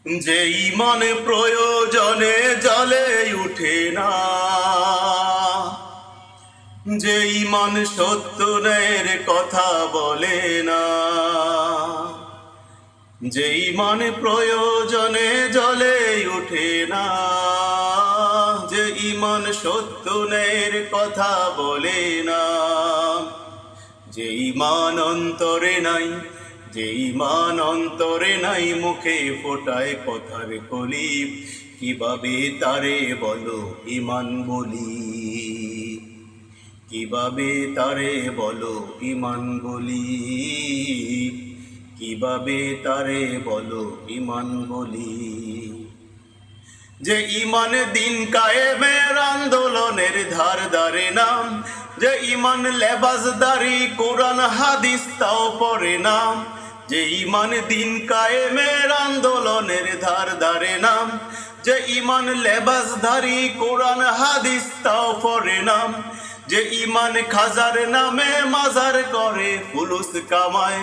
যে ইমান প্রয়োজনে জ্বলে উঠে না, যে ইমান সত্য ন্যায়ের কথা বলে না, যে ইমান প্রয়োজনে জ্বলে উঠে না, যে ইমান সত্য ন্যায়ের কথা বলে না, যে ইমান অন্তরে নাই, যে ইমান অন্তরে নাই মুখে ফোটায় কথার কলি, কিভাবে তারে বলো ইমান বলি, কিভাবে তারে বলো ইমান বলি, কিভাবে তারে বলো ইমান বলি। যে ইমান দিন কায়েমের আন্দোলনের ধার ধারে নাম, যে ইমান লেবাসদারি কোরআন হাদিস তাও পড়ে নাম, যে ইমান দিন কায়েমের আন্দোলনের ধার ধারে নাম, যে ইমান লেবাসধারী কোরআন হাদিস তাও পড়ে নাম, যে ইমান খাজার নামে মাজার করে ফুলুস কামায়,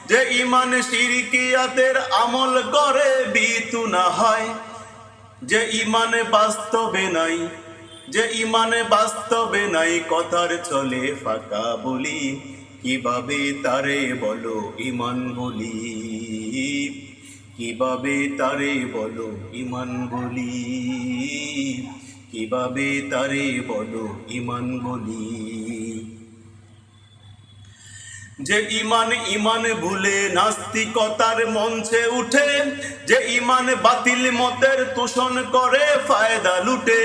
যে ইমান শিরকিয়াতের আমল করে বিতু না হয়, যে ইমানে বাস্তবে নাই, যে ইমানে বাস্তবে নাই কথার চলে ফাঁকা বলি, কিভাবে তারে বলো ইমান বলি, কিভাবে তারে বলো ইমান বলি, কিভাবে তারে বলো ইমান বলি। যে ইমান ইমান ভুলে নাস্তিকতার মঞ্চে উঠে, যে ইমান বাতিল মতের তোষণ করে ফায়দা লুটে,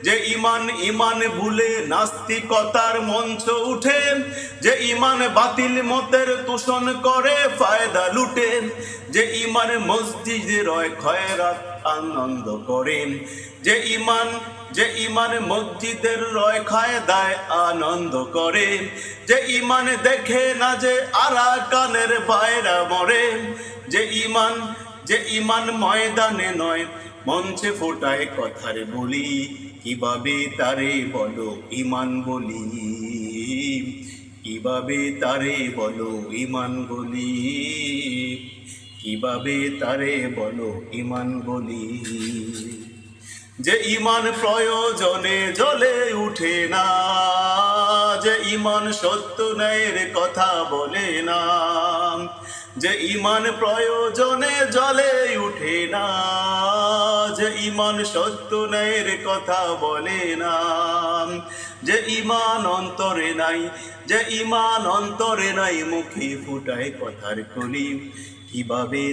যে ইমান ইমান ভুলে নাস্তিকতার মঞ্চ উঠে, যে ইমান বাতিল মতের তোষণ করে ফায়দা লুটে, যে ইমান মসজিদে রয় খয়রাত আনন্দ করেন, যে ইমান মসজিদের রয় খায়দায় আনন্দ করে, যে ইমান দেখে না যে আরাকানের বাইরা মরে, যে ইমান ময়দানে নয় মঞ্চে ফোটায় কথার বলি, কিভাবে তারে বলো ইমান বলি, কিভাবে তারে বলো ইমান বলি, কিভাবে তারে বলো ইমান বলি। যে ইমান প্রয়োজনে জ্বলে উঠে না, যে ইমান সত্য ন্যায়ের কথা বলে না, যে ইমান প্রয়োজনে জ্বলে উঠে না, যে ইমান সত্য ন্যায়ের কথা বলে না, যে ইমান অন্তরে নাই, যে ইমান অন্তরে নাই মুখে ফুটায় কথার কলি, কিভাবে